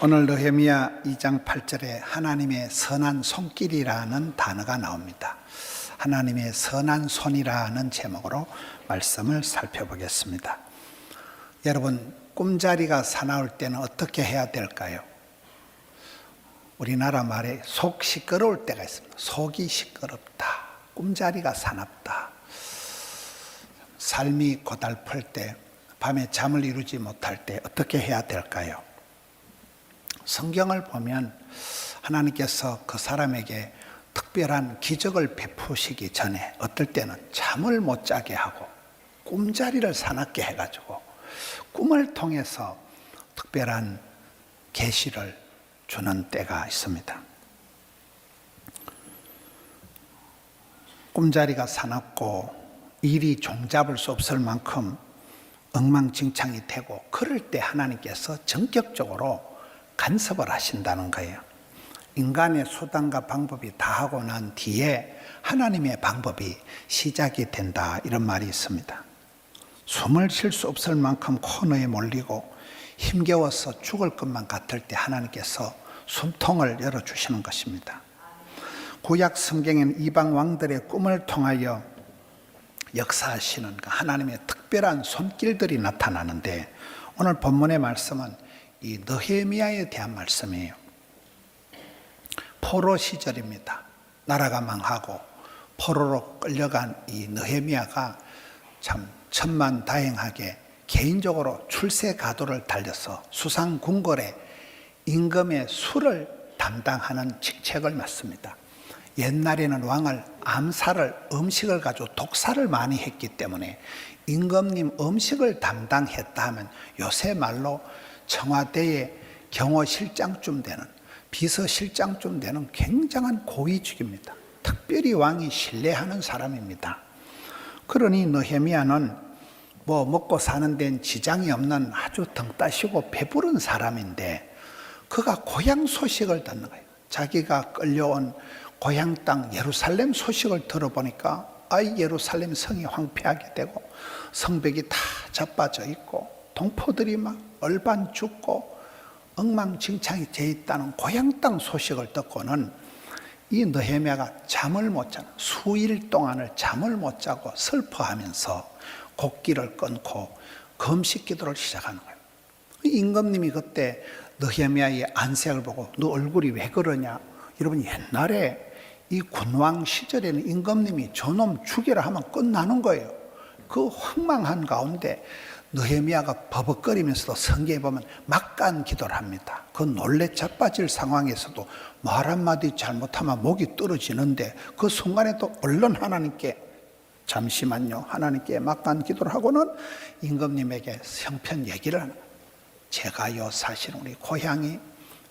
오늘 느헤미야 2장 8절에 하나님의 선한 손길이라는 단어가 나옵니다. 하나님의 선한 손이라는 제목으로 말씀을 살펴보겠습니다. 여러분, 꿈자리가 사나울 때는 어떻게 해야 될까요? 우리나라 말에 속 시끄러울 때가 있습니다. 속이 시끄럽다, 꿈자리가 사납다, 삶이 고달플 때, 밤에 잠을 이루지 못할 때 어떻게 해야 될까요? 성경을 보면 하나님께서 그 사람에게 특별한 기적을 베푸시기 전에 어떨 때는 잠을 못 자게 하고 꿈자리를 사납게 해가지고 꿈을 통해서 특별한 계시를 주는 때가 있습니다. 꿈자리가 사납고 일이 종잡을 수 없을 만큼 엉망진창이 되고 그럴 때 하나님께서 전격적으로 간섭을 하신다는 거예요. 인간의 수단과 방법이 다 하고 난 뒤에 하나님의 방법이 시작이 된다, 이런 말이 있습니다. 숨을 쉴 수 없을 만큼 코너에 몰리고 힘겨워서 죽을 것만 같을 때 하나님께서 숨통을 열어주시는 것입니다. 구약 성경에는 이방 왕들의 꿈을 통하여 역사하시는 하나님의 특별한 손길들이 나타나는데, 오늘 본문의 말씀은 이 느헤미야에 대한 말씀이에요. 포로 시절입니다. 나라가 망하고 포로로 끌려간 이 느헤미야가 참 천만다행하게 개인적으로 출세가도를 달려서 수상궁궐의 임금의 술을 담당하는 직책을 맡습니다. 옛날에는 왕을 암살을, 음식을 가지고 독살을 많이 했기 때문에 임금님 음식을 담당했다 하면 요새 말로 청와대의 경호실장쯤 되는, 비서실장쯤 되는 굉장한 고위직입니다. 특별히 왕이 신뢰하는 사람입니다. 그러니 느헤미야는 뭐 먹고 사는 데는 지장이 없는 아주 등 따시고 배부른 사람인데, 그가 고향 소식을 듣는 거예요. 자기가 끌려온 고향 땅 예루살렘 소식을 들어보니까 예루살렘 성이 황폐하게 되고 성벽이 다 자빠져 있고 동포들이 막 얼반 죽고 엉망진창이 돼 있다는 고향 땅 소식을 듣고는 이 느헤미야가 잠을 못 자는, 수일 동안을 잠을 못 자고 슬퍼하면서 곡기를 끊고 금식 기도를 시작하는 거예요. 임금님이 그때 느헤미야의 안색을 보고 너 얼굴이 왜 그러냐? 여러분, 옛날에 이 군왕 시절에는 임금님이 저놈 죽이라 하면 끝나는 거예요. 그 황망한 가운데 느헤미야가 버벅거리면서도 성경에 보면 막간 기도를 합니다. 그 놀래 자빠질 상황에서도 말 한마디 잘못하면 목이 떨어지는데 그 순간에 또 얼른 하나님께, 잠시만요, 하나님께 막간 기도를 하고는 임금님에게 형편 얘기를 하는 거예요. 제가요, 사실 우리 고향이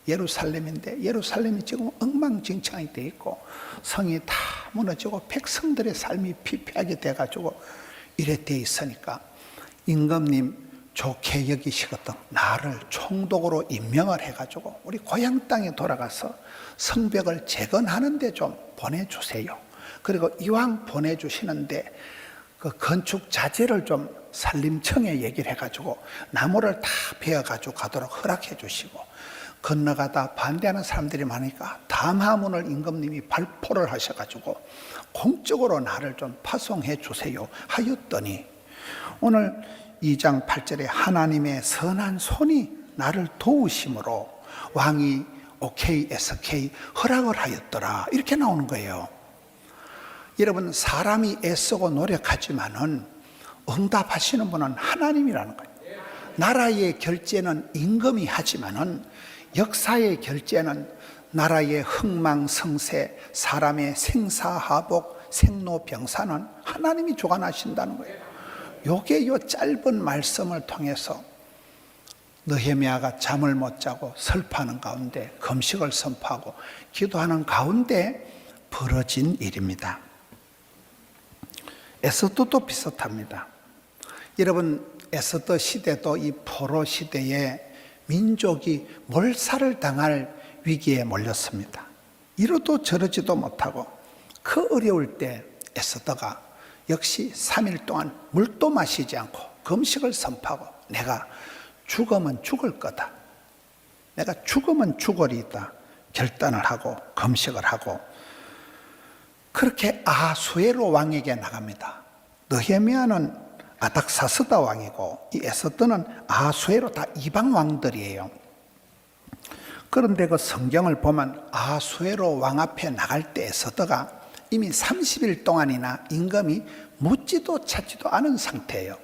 예루살렘인데 예루살렘이 지금 엉망진창이 돼 있고 성이 다 무너지고 백성들의 삶이 피폐하게 돼가지고 이래 돼 있으니까 임금님 좋게 여기시거든 나를 총독으로 임명을 해가지고 우리 고향 땅에 돌아가서 성벽을 재건하는 데 좀 보내주세요. 그리고 이왕 보내주시는데 그 건축 자재를 좀 산림청에 얘기를 해가지고 나무를 다 베어가지고 가도록 허락해 주시고, 건너가다 반대하는 사람들이 많으니까 담화문을 임금님이 발포를 하셔가지고 공적으로 나를 좀 파송해 주세요 하였더니, 오늘 2장 8절에 하나님의 선한 손이 나를 도우심으로 왕이 오케이 SK 허락을 하였더라, 이렇게 나오는 거예요. 여러분, 사람이 애쓰고 노력하지만은 응답하시는 분은 하나님이라는 거예요. 나라의 결제는 임금이 하지만은 역사의 결제는 나라의 흥망성쇠, 사람의 생사하복, 생로병사는 하나님이 주관하신다는 거예요. 요게 요 짧은 말씀을 통해서 느헤미야가 잠을 못 자고 슬퍼하는 가운데 금식을 선포하고 기도하는 가운데 벌어진 일입니다. 에스더도 비슷합니다. 여러분, 에스더 시대도 이 포로 시대에 민족이 몰살을 당할 위기에 몰렸습니다. 이러도 저러지도 못하고 그 어려울 때 에스더가 역시 3일 동안 물도 마시지 않고 금식을 선포하고 내가 죽으면 죽을 거다, 내가 죽으면 죽으리이다 결단을 하고 금식을 하고 그렇게 아수에로 왕에게 나갑니다. 느헤미야는 아닥사스다 왕이고 이 에스더는 아수에로 다 이방 왕들이에요. 그런데 그 성경을 보면 아수에로 왕 앞에 나갈 때 에스더가 이미 30일 동안이나 임금이 묻지도 찾지도 않은 상태예요.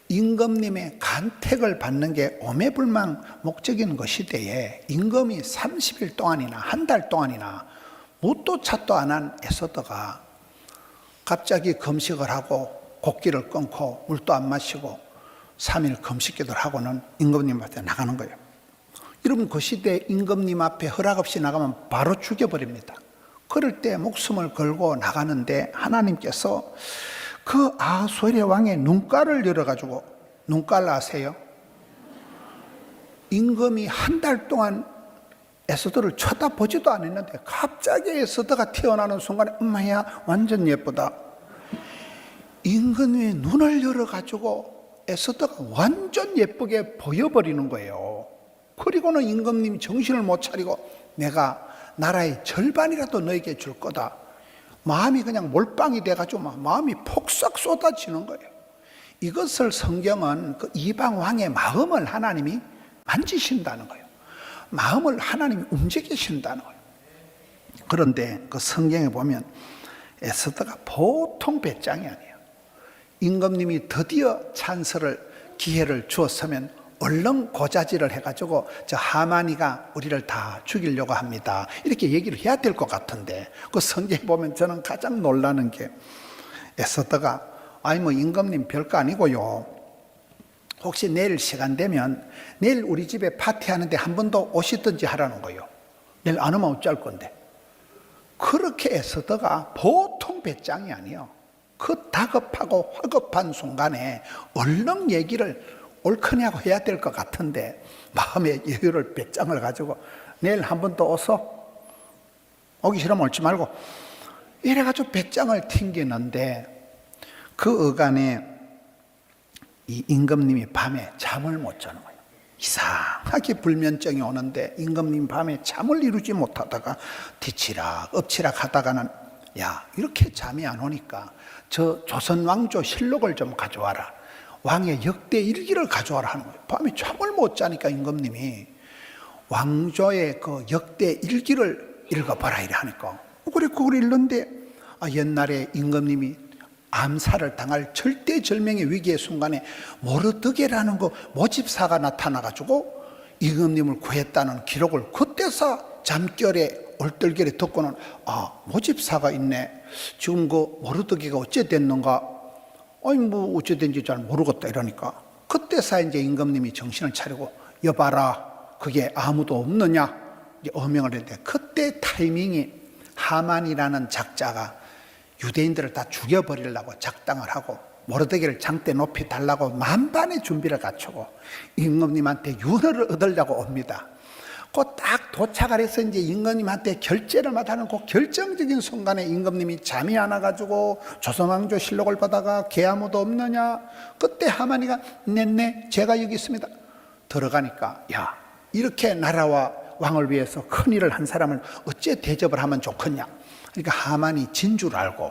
임금님의 간택을 받는 게 오매불망 목적인 그 시대에 임금이 30일 동안이나 한 달 동안이나 묻도 찾도 안 한 에스더가 갑자기 금식을 하고 곡기를 끊고 물도 안 마시고 3일 금식기도를 하고는 임금님 앞에 나가는 거예요. 여러분 그 시대에 임금님 앞에 허락 없이 나가면 바로 죽여버립니다. 그럴 때 목숨을 걸고 나가는데 하나님께서 그 아수에르 왕의 눈깔을 열어가지고, 눈깔 아세요? 임금이 한 달 동안 에스더를 쳐다보지도 않았는데 갑자기 에스더가 태어나는 순간에 엄마야 완전 예쁘다. 임금의 눈을 열어가지고 에스더가 완전 예쁘게 보여버리는 거예요. 그리고는 임금님이 정신을 못 차리고 내가 나라의 절반이라도 너에게 줄 거다. 마음이 그냥 몰빵이 돼가지고 마음이 폭삭 쏟아지는 거예요. 이것을 성경은 그 이방 왕의 마음을 하나님이 만지신다는 거예요. 마음을 하나님이 움직이신다는 거예요. 그런데 그 성경에 보면 에스더가 보통 배짱이 아니에요. 임금님이 드디어 찬스를 기회를 주었으면 얼른 고자질을 해가지고 저 하만이가 우리를 다 죽이려고 합니다 이렇게 얘기를 해야 될 것 같은데 그 성경에 보면 저는 가장 놀라는 게 에스더가 아니 뭐 임금님 별거 아니고요, 혹시 내일 시간 되면 내일 우리 집에 파티하는데 한 번 더 오시든지 하라는 거예요. 내일 안 오면 어쩔 건데. 그렇게 에스더가 보통 배짱이 아니에요. 그 다급하고 화급한 순간에 얼른 얘기를 옳거냐고 해야 될 것 같은데 마음의 여유를 배짱을 가지고 내일 한 번 더 어서, 오기 싫으면 오지 말고, 이래가지고 배짱을 튕기는데 그 어간에 이 임금님이 밤에 잠을 못 자는 거예요. 이상하게 불면증이 오는데 임금님 밤에 잠을 이루지 못하다가 뒤치락 엎치락 하다가는 야 이렇게 잠이 안 오니까 저 조선왕조 실록을 좀 가져와라, 왕의 역대 일기를 가져와라 하는 거예요. 밤에 잠을 못 자니까 임금님이 왕조의 그 역대 일기를 읽어봐라 이래 하니까 그래 그걸 읽는데 옛날에 임금님이 암살을 당할 절대절명의 위기의 순간에 모르드게라는 그 모집사가 나타나가지고 임금님을 구했다는 기록을 그때서 잠결에 얼떨결에 듣고는 모집사가 있네, 지금 그 모르드게가 어째 됐는가, 아니 뭐 어째 된지 잘 모르겠다 이러니까 그때서 이제 임금님이 정신을 차리고 여봐라 그게 아무도 없느냐 이제 어명을 했는데 그때 타이밍이 하만이라는 작자가 유대인들을 다 죽여버리려고 작당을 하고 모르드게를 장대 높이 달라고 만반의 준비를 갖추고 임금님한테 윤허를 얻으려고 옵니다. 그 딱 도착을 해서 이제 임금님한테 결제를 맡아는 그 결정적인 순간에 임금님이 잠이 안 와가지고 조선왕조 실록을 보다가 개 아무도 없느냐, 그때 하만이가 네네 제가 여기 있습니다 들어가니까 야 이렇게 나라와 왕을 위해서 큰일을 한 사람을 어째 대접을 하면 좋겠냐. 그러니까 하만이 진 줄 알고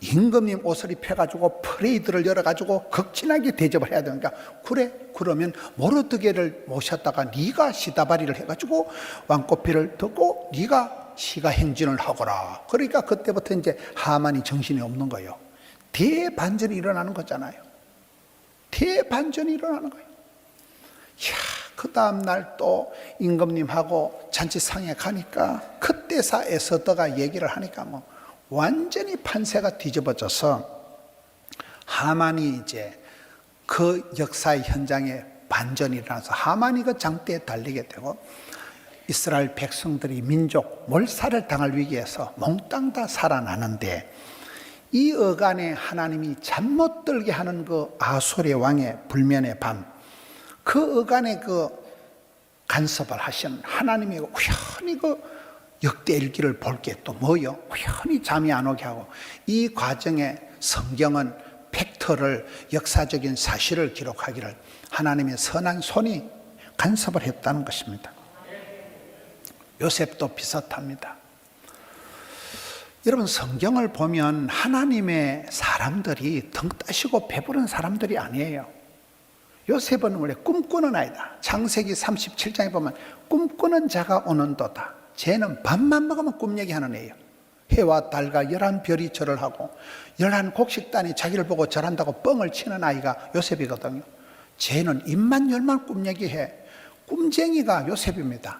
임금님 옷을 입혀가지고 프레이드를 열어가지고 극진하게 대접을 해야 되니까 그래 그러면 모르드게를 모셨다가 네가 시다바리를 해가지고 왕꼬피를 듣고 네가 시가 행진을 하거라. 그러니까 그때부터 이제 하만이 정신이 없는 거예요. 대반전이 일어나는 거잖아요. 대반전이 일어나는 거예요. 그 다음날 또 임금님하고 잔치상에 가니까 그때서 에스더가 얘기를 하니까 뭐 완전히 판세가 뒤집어져서 하만이 이제 그 역사의 현장에 반전이 일어나서 하만이 그 장대에 달리게 되고 이스라엘 백성들이 민족 몰살을 당할 위기에서 몽땅 다 살아나는데 이 어간에 하나님이 잠 못 들게 하는 그 아수르 왕의 불면의 밤, 그 어간에 그 간섭을 하신 하나님이 우연히 그 역대 일기를 볼 게 또 뭐요? 우연히 잠이 안 오게 하고 이 과정에 성경은 팩트를, 역사적인 사실을 기록하기를 하나님의 선한 손이 간섭을 했다는 것입니다. 요셉도 비슷합니다. 여러분, 성경을 보면 하나님의 사람들이 등 따시고 배부른 사람들이 아니에요. 요셉은 원래 꿈꾸는 아이다. 창세기 37장에 보면 꿈꾸는 자가 오는도다. 쟤는 밥만 먹으면 꿈 얘기하는 애예요. 해와 달과 11별이 절을 하고 11곡식단이 자기를 보고 절한다고 뻥을 치는 아이가 요셉이거든요. 쟤는 입만 열만 꿈 얘기해. 꿈쟁이가 요셉입니다.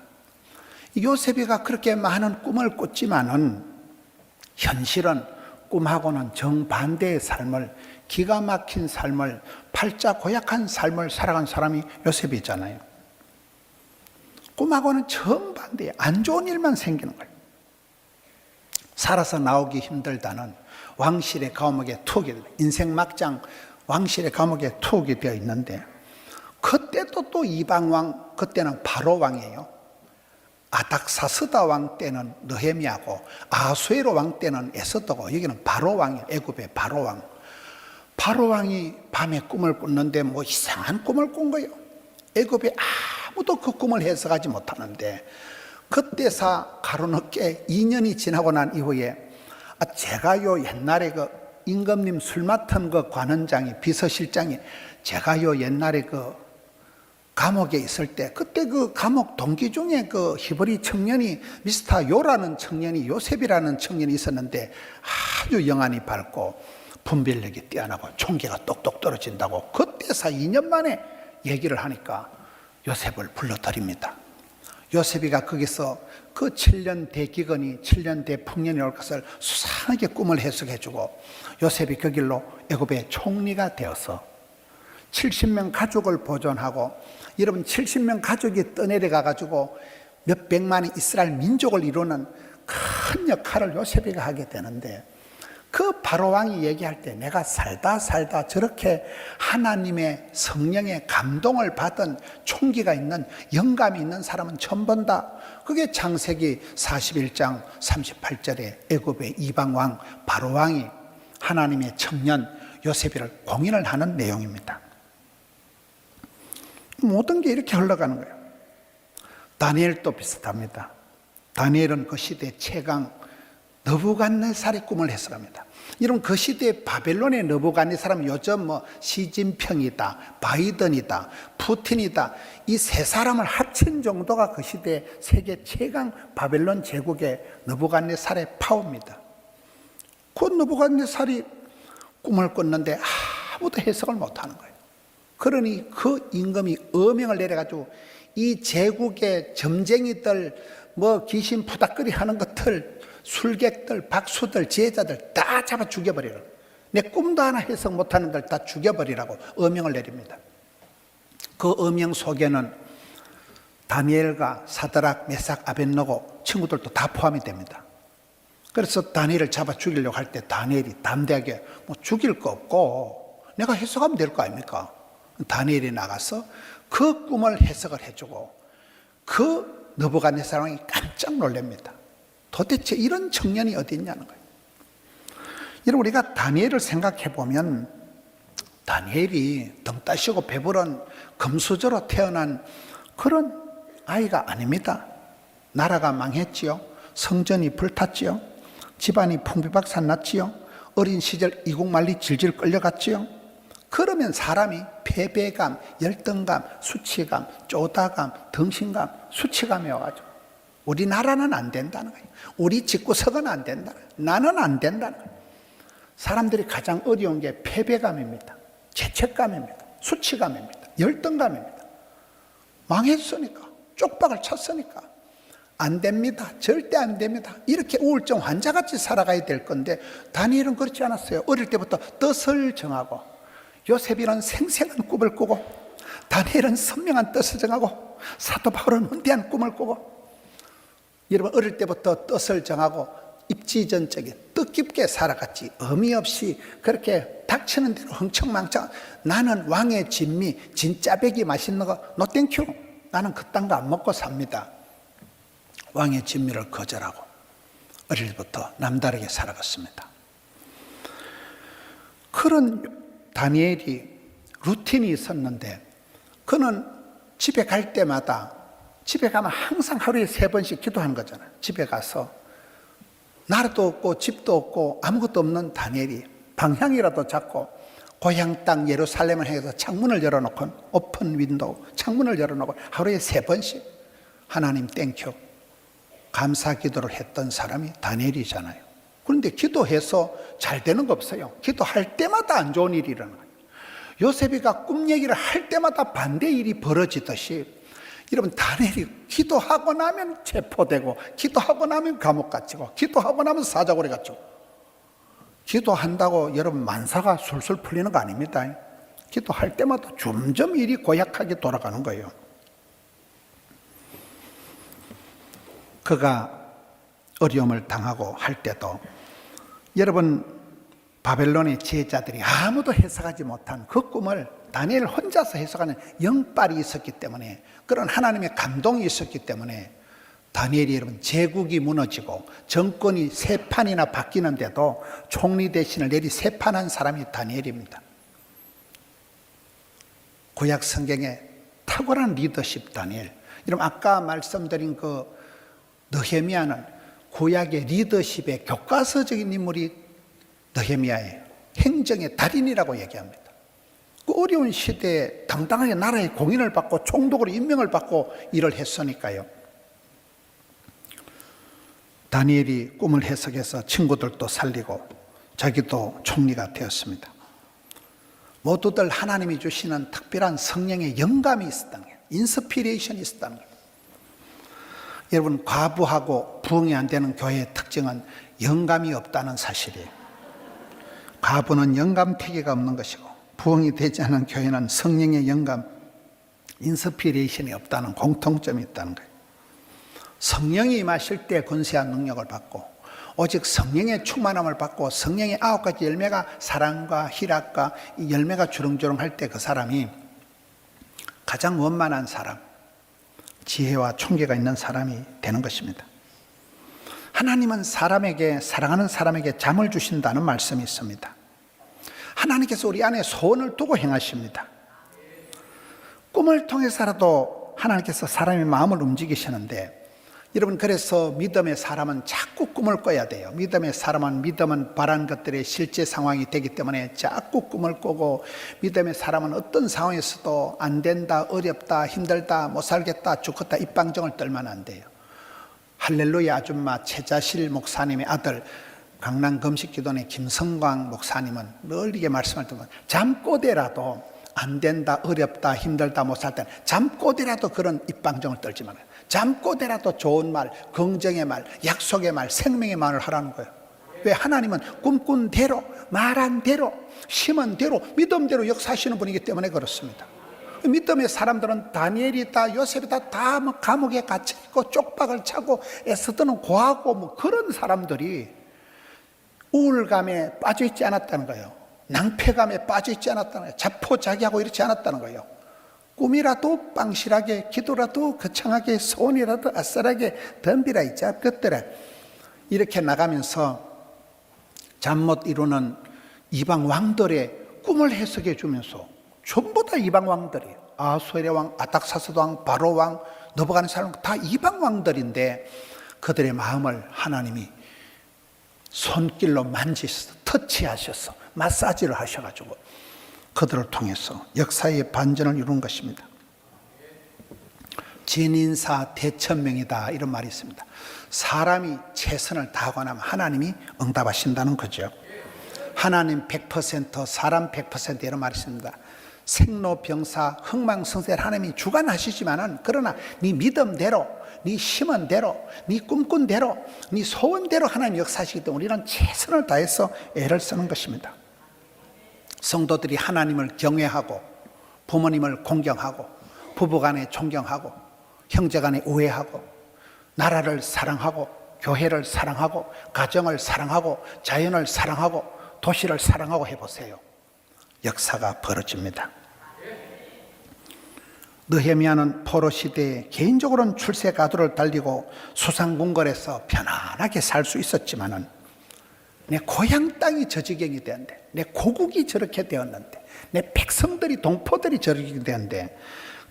요셉이가 그렇게 많은 꿈을 꿨지만은 현실은 꿈하고는 정반대의 삶을, 기가 막힌 삶을, 팔자 고약한 삶을 살아간 사람이 요셉이잖아요. 꿈하고는 정반대예요. 안 좋은 일만 생기는 거예요. 살아서 나오기 힘들다는 왕실의 감옥에 투옥이, 인생 막장 왕실의 감옥에 투옥이 되어 있는데, 그때도 또 이방왕, 그때는 바로 왕이에요. 아닥사스다 왕 때는 느헤미야고, 아수에로 왕 때는 에스더고, 여기는 바로 왕이에요. 애굽의 바로 왕. 바로 왕이 밤에 꿈을 꿨는데 뭐 이상한 꿈을 꾼 거예요. 애굽에 아무도 그 꿈을 해석하지 못하는데, 그때서 가로늦게 2년이 지나고 난 이후에 제가요 옛날에 그 임금님 술 맡은 그 관원장이, 비서실장이, 제가요 옛날에 그 감옥에 있을 때, 그때 그 감옥 동기 중에 그 히브리 청년이, 미스터 요라는 청년이, 요셉이라는 청년이 있었는데 아주 영안이 밝고 분별력이 뛰어나고 총기가 똑똑 떨어진다고, 그때서 2년 만에 얘기를 하니까 요셉을 불러드립니다. 요셉이가 거기서 그 7년 대기근이 7년 대풍년이 올 것을 수상하게 꿈을 해석해주고, 요셉이 그 길로 애굽의 총리가 되어서 70명 가족을 보존하고, 여러분 70명 가족이 떠내려가 가지고 몇 백만의 이스라엘 민족을 이루는 큰 역할을 요셉이가 하게 되는데, 그 바로 왕이 얘기할 때 내가 살다 저렇게 하나님의 성령의 감동을 받은 총기가 있는, 영감이 있는 사람은 처음 본다. 그게 창세기 41장 38절에 애굽의 이방왕 바로 왕이 하나님의 청년 요셉이를 공인을 하는 내용입니다. 모든 게 이렇게 흘러가는 거예요. 다니엘도 비슷합니다. 다니엘은 그 시대 최강 느부갓네살의 꿈을 해석합니다. 여러분, 그 시대에 바벨론의 느부갓네살은 요즘 뭐 시진핑이다, 바이든이다, 푸틴이다, 이 세 사람을 합친 정도가 그 시대 세계 최강 바벨론 제국의 느부갓네살의 파워입니다. 그 느부갓네살이 꿈을 꿨는데 아무도 해석을 못하는 거예요. 그러니 그 임금이 어명을 내려가지고 이 제국의 점쟁이들, 뭐 귀신 푸닥거리 하는 것들, 술객들, 박수들, 제자들 다 잡아 죽여버리라고, 내 꿈도 하나 해석 못하는 들 다 죽여버리라고 어명을 내립니다. 그 어명 속에는 다니엘과 사드락, 메삭, 아벳느고 친구들도 다 포함이 됩니다. 그래서 다니엘을 잡아 죽이려고 할 때 다니엘이 담대하게 뭐 죽일 거 없고 내가 해석하면 될 거 아닙니까? 다니엘이 나가서 그 꿈을 해석을 해주고, 그 느부갓네살 왕이 깜짝 놀랍니다. 도대체 이런 청년이 어디 있냐는 거예요. 여러분, 우리가 다니엘을 생각해 보면 다니엘이 등 따시고 배부른 금수저로 태어난 그런 아이가 아닙니다. 나라가 망했지요. 성전이 불탔지요. 집안이 풍비박산 났지요. 어린 시절 이국만리 질질 끌려갔지요. 그러면 사람이 패배감, 열등감, 수치감, 쪼다감, 덩신감, 수치감이 와가지고 우리나라는 안 된다는 거예요. 우리 집구석은 안 된다. 나는 안 된다는 거예요. 사람들이 가장 어려운 게 패배감입니다. 죄책감입니다. 수치감입니다. 열등감입니다. 망했으니까, 쪽박을 쳤으니까 안 됩니다. 절대 안 됩니다. 이렇게 우울증 환자같이 살아가야 될 건데, 다니엘은 그렇지 않았어요. 어릴 때부터 뜻을 정하고, 요셉이는 생생한 꿈을 꾸고, 다니엘은 선명한 뜻을 정하고, 사도 바울은 원대한 꿈을 꾸고, 여러분 어릴 때부터 뜻을 정하고 입지전적인 뜻깊게 살아갔지, 의미 없이 그렇게 닥치는 대로 흥청망청, 나는 왕의 진미, 진짜배기 맛있는 거 노 땡큐, 나는 그딴 거 안 먹고 삽니다. 왕의 진미를 거절하고 어릴 때부터 남다르게 살아갔습니다. 그런 다니엘이 루틴이 있었는데, 그는 집에 갈 때마다 집에 가면 항상 하루에 3번씩 기도하는 거잖아요. 집에 가서 나라도 없고 집도 없고 아무것도 없는 다니엘이 방향이라도 잡고 고향 땅 예루살렘을 향해서 창문을 열어놓고, 오픈 윈도우 창문을 열어놓고 하루에 3번씩 하나님 땡큐 감사 기도를 했던 사람이 다니엘이잖아요. 그런데 기도해서 잘 되는 거 없어요. 기도할 때마다 안 좋은 일이 일어나요. 요셉이가 꿈 얘기를 할 때마다 반대 일이 벌어지듯이, 여러분 다니엘이 기도하고 나면 체포되고, 기도하고 나면 감옥 갇히고, 기도하고 나면 사자고리 갇히고. 기도한다고 여러분 만사가 술술 풀리는 거 아닙니다. 기도할 때마다 점점 일이 고약하게 돌아가는 거예요. 그가 어려움을 당하고 할 때도 여러분 바벨론의 지혜자들이 아무도 해석하지 못한 그 꿈을 다니엘 혼자서 해석하는 영빨이 있었기 때문에, 그런 하나님의 감동이 있었기 때문에 다니엘이 여러분 제국이 무너지고 정권이 3판이나 바뀌는데도 총리 대신을 내리 3판한 사람이 다니엘입니다. 구약 성경의 탁월한 리더십 다니엘. 여러분 아까 말씀드린 그 느헤미야는 구약의 리더십의 교과서적인 인물이 느헤미야예요. 행정의 달인이라고 얘기합니다. 그 어려운 시대에 당당하게 나라의 공인을 받고 총독으로 임명을 받고 일을 했으니까요. 다니엘이 꿈을 해석해서 친구들도 살리고 자기도 총리가 되었습니다. 모두들 하나님이 주시는 특별한 성령의 영감이 있었다는 거예요. 인스피레이션이 있었다는 거예요. 여러분 과부하고 부흥이 안 되는 교회의 특징은 영감이 없다는 사실이에요. 과부는 영감태기가 없는 것이고, 부흥이 되지 않은 교회는 성령의 영감, 인스피레이션이 없다는 공통점이 있다는 거예요. 성령이 임하실 때 권세한 능력을 받고, 오직 성령의 충만함을 받고 성령의 9가지 열매가 사랑과 희락과 이 열매가 주렁주렁 할 때 그 사람이 가장 원만한 사람, 지혜와 총계가 있는 사람이 되는 것입니다. 하나님은 사람에게, 사랑하는 사람에게 잠을 주신다는 말씀이 있습니다. 하나님께서 우리 안에 소원을 두고 행하십니다. 꿈을 통해서라도 하나님께서 사람의 마음을 움직이시는데, 여러분 그래서 믿음의 사람은 자꾸 꿈을 꿔야 돼요. 믿음은 바란 것들의 실제 상황이 되기 때문에 자꾸 꿈을 꾸고, 믿음의 사람은 어떤 상황에서도 안 된다, 어렵다, 힘들다, 못 살겠다, 죽겠다 입방정을 떨면 안 돼요. 할렐루야 아줌마 최자실 목사님의 아들 강남 금식기도원의 김성광 목사님은 늘 이게 말씀을 듣면, 잠꼬대라도 안 된다, 어렵다, 힘들다, 못 살 때는 잠꼬대라도 그런 입방정을 떨지 말아요. 잠꼬대라도 좋은 말, 긍정의 말, 약속의 말, 생명의 말을 하라는 거예요. 왜? 하나님은 꿈꾼 대로, 말한 대로, 심은 대로, 믿음대로 역사하시는 분이기 때문에 그렇습니다. 믿음의 사람들은 다니엘이다, 요셉이다, 다 뭐 감옥에 갇혀있고 쪽박을 차고 애쓰드는 고하고 뭐 그런 사람들이 우울감에 빠져있지 않았다는 거예요. 낭패감에 빠져있지 않았다는 거예요. 자포자기하고 이렇지 않았다는 거예요. 꿈이라도 빵실하게, 기도라도 거창하게, 소원이라도 아싸라게 덤비라 이 잡것들아. 이렇게 나가면서 잠 못 이루는 이방 왕들의 꿈을 해석해 주면서, 전부 다 이방 왕들이에요. 아수에르 왕, 아닥사스도 왕, 바로 왕, 넘어가는 사람 다 이방 왕들인데, 그들의 마음을 하나님이 손길로 만지셔서, 터치하셔서, 마사지를 하셔가지고 그들을 통해서 역사의 반전을 이룬 것입니다. 진인사 대천명이다 이런 말이 있습니다. 사람이 최선을 다하고 나면 하나님이 응답하신다는 거죠. 하나님 100%, 사람 100% 이런 말이 있습니다. 생로병사 흥망성쇠를 하나님이 주관하시지만은, 그러나 네 믿음대로, 네 심은 대로, 네 꿈꾼 대로, 네 소원대로 하나님 역사하시기 때문에 우리는 최선을 다해서 애를 쓰는 것입니다. 성도들이 하나님을 경외하고, 부모님을 공경하고, 부부간에 존경하고, 형제간에 우애하고, 나라를 사랑하고, 교회를 사랑하고, 가정을 사랑하고, 자연을 사랑하고, 도시를 사랑하고 해보세요. 역사가 벌어집니다. 느헤미야는 포로 시대에 개인적으로는 출세 가도를 달리고 수상궁궐에서 편안하게 살 수 있었지만은, 내 고향 땅이 저 지경이 되었는데, 내 고국이 저렇게 되었는데, 내 백성들이, 동포들이 저렇게 되었는데,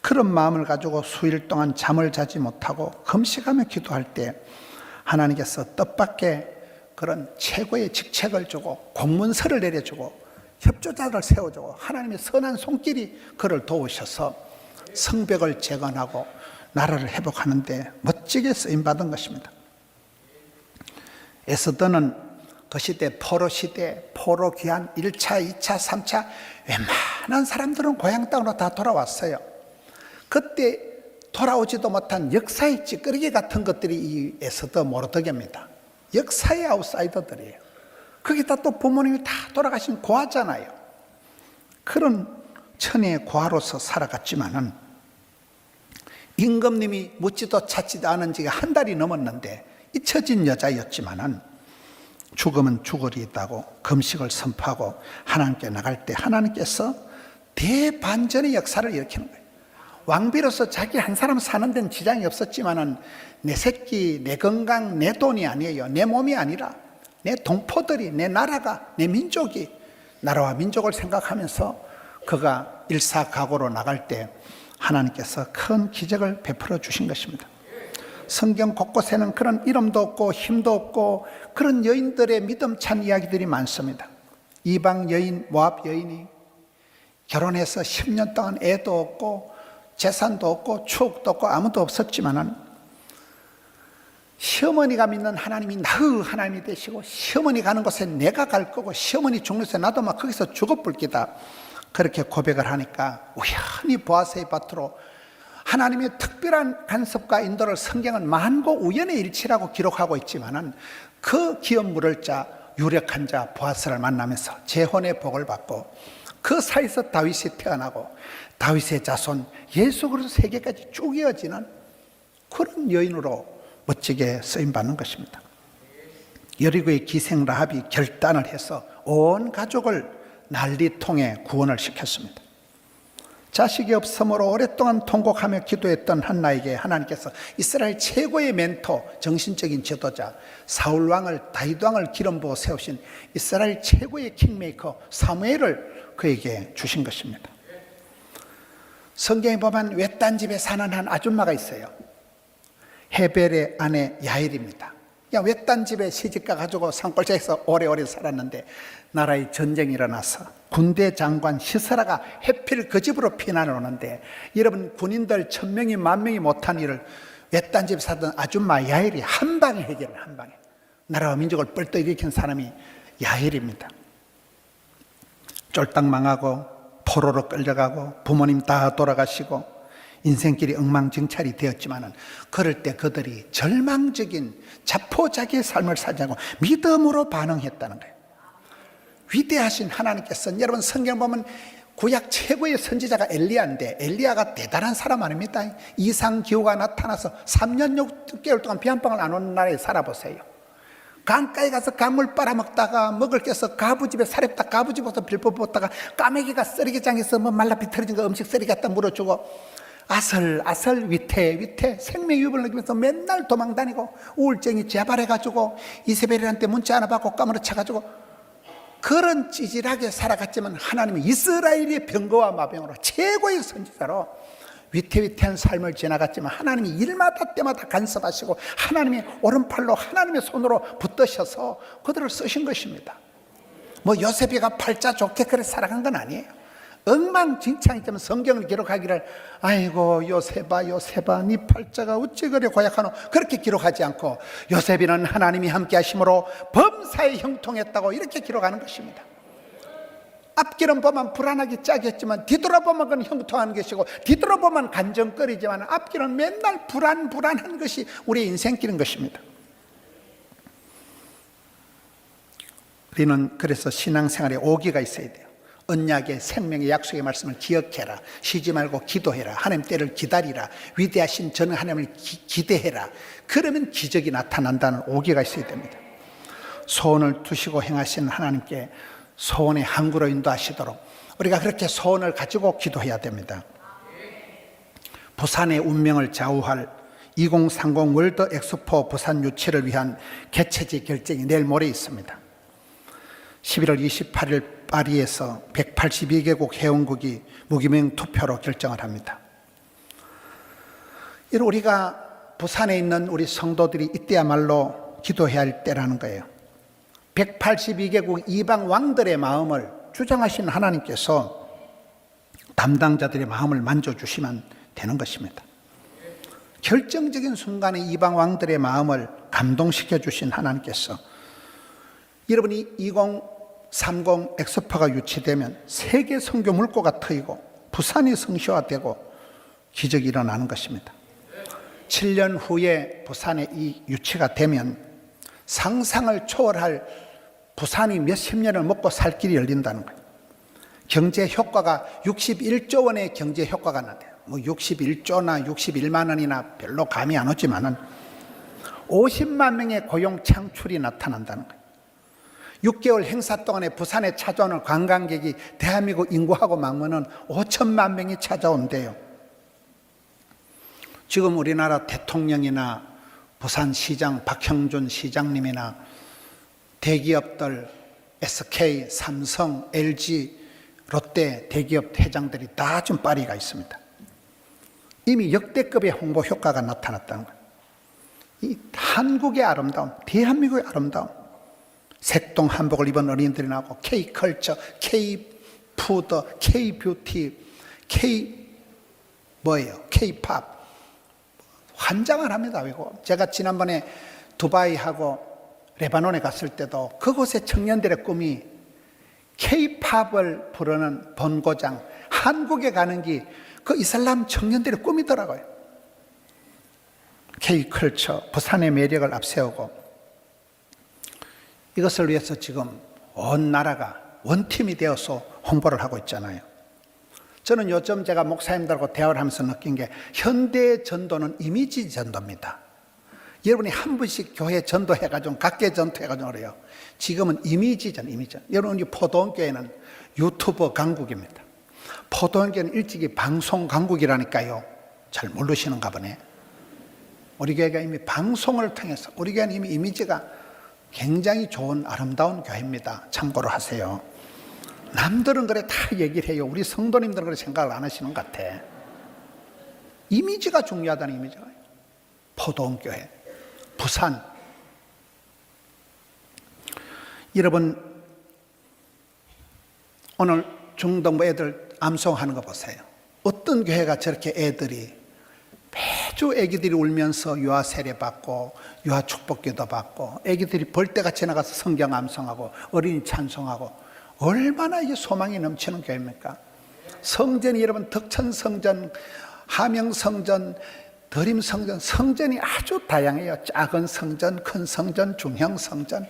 그런 마음을 가지고 수일 동안 잠을 자지 못하고 금식하며 기도할 때 하나님께서 뜻밖의 그런 최고의 직책을 주고 공문서를 내려주고 협조자를 세워주고 하나님의 선한 손길이 그를 도우셔서 성벽을 재건하고 나라를 회복하는 데 멋지게 쓰임받은 것입니다. 에스더는 그 시대 포로 시대, 포로 귀환 1차, 2차, 3차 웬만한 사람들은 고향 땅으로 다 돌아왔어요. 그때 돌아오지도 못한 역사의 찌끄러기 같은 것들이 이 에스더 모르드게입니다. 역사의 아웃사이더들이에요. 거기다 또 부모님이 다 돌아가신 고아잖아요. 그런 천혜의 고아로서 살아갔지만은 임금님이 묻지도 찾지도 않은 지가 한 달이 넘었는데 잊혀진 여자였지만은 죽으면 죽으리다고 금식을 선포하고 하나님께 나갈 때 하나님께서 대반전의 역사를 일으키는 거예요. 왕비로서 자기 한 사람 사는 데는 지장이 없었지만은 내 새끼, 내 건강, 내 돈이 아니에요. 내 몸이 아니라 내 동포들이, 내 나라가, 내 민족이, 나라와 민족을 생각하면서 그가 일사각오로 나갈 때 하나님께서 큰 기적을 베풀어 주신 것입니다. 성경 곳곳에는 그런 이름도 없고 힘도 없고 그런 여인들의 믿음찬 이야기들이 많습니다. 이방 여인, 모압 여인이 결혼해서 10년 동안 애도 없고 재산도 없고 추억도 없고 아무도 없었지만은 시어머니가 믿는 하나님이 나의 하나님이 되시고 시어머니 가는 곳에 내가 갈 거고 시어머니 죽는 곳에 나도 막 거기서 죽어볼 기다. 그렇게 고백을 하니까 우연히 보아스의 밭으로 하나님의 특별한 간섭과 인도를 성경은 만고 우연의 일치라고 기록하고 있지만은 그 기업 물을 자 유력한 자 보아스를 만나면서 재혼의 복을 받고 그 사이에서 다윗이 태어나고 다윗의 자손 예수 그리스도 세계까지 쭉 이어지는 그런 여인으로 멋지게 쓰임받는 것입니다. 여리고의 기생 라합이 결단을 해서 온 가족을 난리통에 구원을 시켰습니다. 자식이 없으므로 오랫동안 통곡하며 기도했던 한나에게 하나님께서 이스라엘 최고의 멘토, 정신적인 지도자 사울 왕을, 다윗 왕을 기름 부어 세우신 이스라엘 최고의 킹메이커 사무엘을 그에게 주신 것입니다. 성경에 보면 외딴 집에 사는 한 아줌마가 있어요. 헤벨의 아내 야엘입니다. 외딴 집에 시집가 가지고 산골짜기에서 오래오래 살았는데 나라의 전쟁이 일어나서 군대 장관 시스라가 해필 그 집으로 피난을 오는데 여러분 군인들 1000명이 10,000명이 못한 일을 외딴 집에 살던 아줌마 야엘이 한 방에 해결을 한 방에 나라와 민족을 뻘떡 일으킨 사람이 야엘입니다. 쫄딱 망하고 포로로 끌려가고 부모님 다 돌아가시고 인생길이 엉망진창이 되었지만은 그럴 때 그들이 절망적인 자포자기의 삶을 살지 않고 믿음으로 반응했다는 거예요. 위대하신 하나님께서는 여러분 성경 보면 구약 최고의 선지자가 엘리야인데 엘리야가 대단한 사람 아닙니까? 이상기후가 나타나서 3년 6개월 동안 비 한 방울 안 오는 나라에 살아보세요. 강가에 가서 강물 빨아먹다가 먹을 게 없어 가부집에 사렵다 가부집에서 빌보 뽑다가 까매기가 쓰레기장에서 뭐 말라 비틀어진 거 음식 쓰레기 갖다 물어주고 아슬아슬 위태 생명의 유불을 느끼면서 맨날 도망다니고 우울증이 재발해가지고 이세벨한테 문자 하나 받고 까무러쳐가지고 그런 찌질하게 살아갔지만 하나님은 이스라엘의 병거와 마병으로 최고의 선지자로 위태위태한 삶을 지나갔지만 하나님이 일마다 때마다 간섭하시고 하나님의 오른팔로 하나님의 손으로 붙드셔서 그들을 쓰신 것입니다. 뭐 요셉이가 팔자 좋게 그래 살아간 건 아니에요. 엉망진창이지만 성경을 기록하기를 아이고 요셉아 네 팔자가 어찌 그래 고약하노 그렇게 기록하지 않고 요셉이는 하나님이 함께 하심으로 범사에 형통했다고 이렇게 기록하는 것입니다. 앞길은 보면 불안하게 짜겠지만 뒤돌아보면 그건 형통한 것이고 뒤돌아보면 간정거리지만 앞길은 맨날 불안한 것이 우리의 인생길인 것입니다. 우리는 그래서 신앙생활에 오기가 있어야 돼요. 언약의 생명의 약속의 말씀을 기억해라. 쉬지 말고 기도해라. 하나님 때를 기다리라. 위대하신 저는 하나님을 기대해라. 그러면 기적이 나타난다는 오기가 있어야 됩니다. 소원을 두시고 행하신 하나님께 소원의 항구로 인도하시도록 우리가 그렇게 소원을 가지고 기도해야 됩니다. 부산의 운명을 좌우할 2030 월드 엑스포 부산 유치를 위한 개최지 결정이 내일 모레 있습니다. 11월 28일 파리에서 182개국 회원국이 무기명 투표로 결정을 합니다. 우리가 부산에 있는 우리 성도들이 이때야말로 기도해야 할 때라는 거예요. 182개국 이방 왕들의 마음을 주장하신 하나님께서 담당자들의 마음을 만져주시면 되는 것입니다. 결정적인 순간에 이방 왕들의 마음을 감동시켜 주신 하나님께서 여러분이 2030 엑스포가 유치되면 세계 선교 물꼬가 트이고 부산이 성시화되고 기적이 일어나는 것입니다. 7년 후에 부산에 이 유치가 되면 상상을 초월할 부산이 몇십 년을 먹고 살 길이 열린다는 거예요. 경제 효과가 61조 원의 경제 효과가 나대요. 뭐 61조나 61만 원이나 별로 감이 안 오지만은 50만 명의 고용 창출이 나타난다는 거예요. 6개월 행사 동안에 부산에 찾아오는 관광객이 대한민국 인구하고 막으면 5천만 명이 찾아온대요. 지금 우리나라 대통령이나 부산시장 박형준 시장님이나 대기업들 SK, 삼성, LG, 롯데 대기업 회장들이 다 좀 파리가 있습니다. 이미 역대급의 홍보 효과가 나타났다는 거예요. 이 한국의 아름다움, 대한민국의 아름다움, 색동 한복을 입은 어린이들이 나오고 K컬처, K푸드, K뷰티, K팝 환장을 합니다. 제가 지난번에 두바이하고 레바논에 갔을 때도 그곳의 청년들의 꿈이 K팝을 부르는 본고장 한국에 가는 게 그 이슬람 청년들의 꿈이더라고요. K컬처, 부산의 매력을 앞세우고 이것을 위해서 지금 온 나라가 원팀이 되어서 홍보를 하고 있잖아요. 저는 요즘 제가 목사님들하고 대화를 하면서 느낀 게 현대 전도는 이미지 전도입니다. 여러분이 한 분씩 교회 전도해가지고 각계 전도해가지고 그래요. 지금은 이미지전. 여러분 이 포도원교회는 유튜버 강국입니다. 포도원교회는 일찍이 방송 강국이라니까요. 잘 모르시는가 보네. 우리 교회가 이미 방송을 통해서 우리 교회는 이미 이미지가 굉장히 좋은 아름다운 교회입니다. 참고로 하세요. 남들은 그래 다 얘기를 해요. 우리 성도님들은 그래 생각을 안 하시는 것 같아. 이미지가 중요하다는 이미지가. 포도원교회, 부산. 여러분 오늘 중동부 애들 암송하는 거 보세요. 어떤 교회가 저렇게 애들이 매주 애기들이 울면서 유아 세례 받고 유아 축복기도 받고 애기들이 벌떼같이 나가서 성경 암송하고 어린이 찬송하고 얼마나 이게 소망이 넘치는 교회입니까? 성전이 여러분 덕천성전, 함영성전, 드림성전, 성전이 아주 다양해요. 작은 성전, 큰 성전, 중형 성전.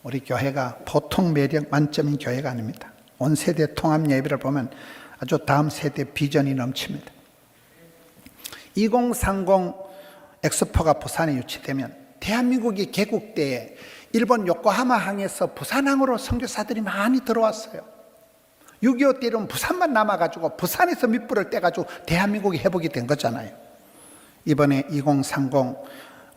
우리 교회가 보통 매력 만점인 교회가 아닙니다. 온 세대 통합 예배를 보면 아주 다음 세대 비전이 넘칩니다. 2030 엑스포가 부산에 유치되면 대한민국이 개국 때에 일본 요코하마항에서 부산항으로 선교사들이 많이 들어왔어요. 6.25 때는 부산만 남아가지고 부산에서 밑불을 떼가지고 대한민국이 회복이 된 거잖아요. 이번에 2030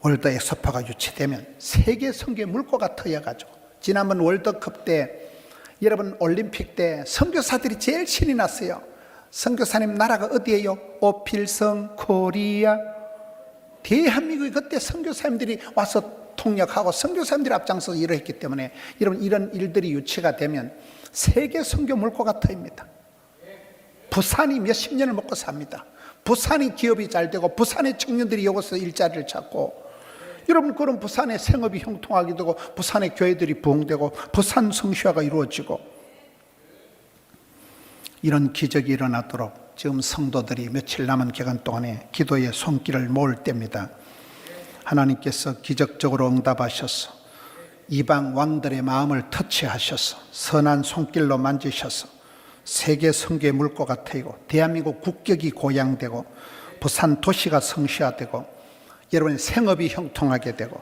월드 엑스포가 유치되면 세계 선교의 물꼬가 터여가지고 지난번 월드컵 때 여러분 올림픽 때 선교사들이 제일 신이 났어요. 선교사님 나라가 어디예요? 오필성 코리아. 대한민국이 그때 선교사님들이 와서 통역하고 선교사님들이 앞장서서 일을 했기 때문에 여러분 이런 일들이 유치가 되면 세계 선교 물꼬가 터입니다. 부산이 몇십 년을 먹고 삽니다. 부산이 기업이 잘 되고 부산의 청년들이 여기서 일자리를 찾고 여러분 그런 부산의 생업이 형통하게 되고 부산의 교회들이 부흥되고 부산 성시화가 이루어지고 이런 기적이 일어나도록 지금 성도들이 며칠 남은 기간 동안에 기도의 손길을 모을 때입니다. 하나님께서 기적적으로 응답하셔서 이방 왕들의 마음을 터치하셔서 선한 손길로 만지셔서 세계 선교의 물꼬가 트이고 대한민국 국격이 고양되고 부산 도시가 성시화되고 여러분의 생업이 형통하게 되고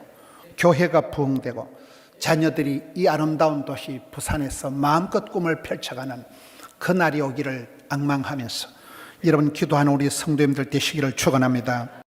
교회가 부흥되고 자녀들이 이 아름다운 도시 부산에서 마음껏 꿈을 펼쳐가는 그날이 오기를 앙망하면서 여러분 기도하는 우리 성도님들 되시기를 축원합니다.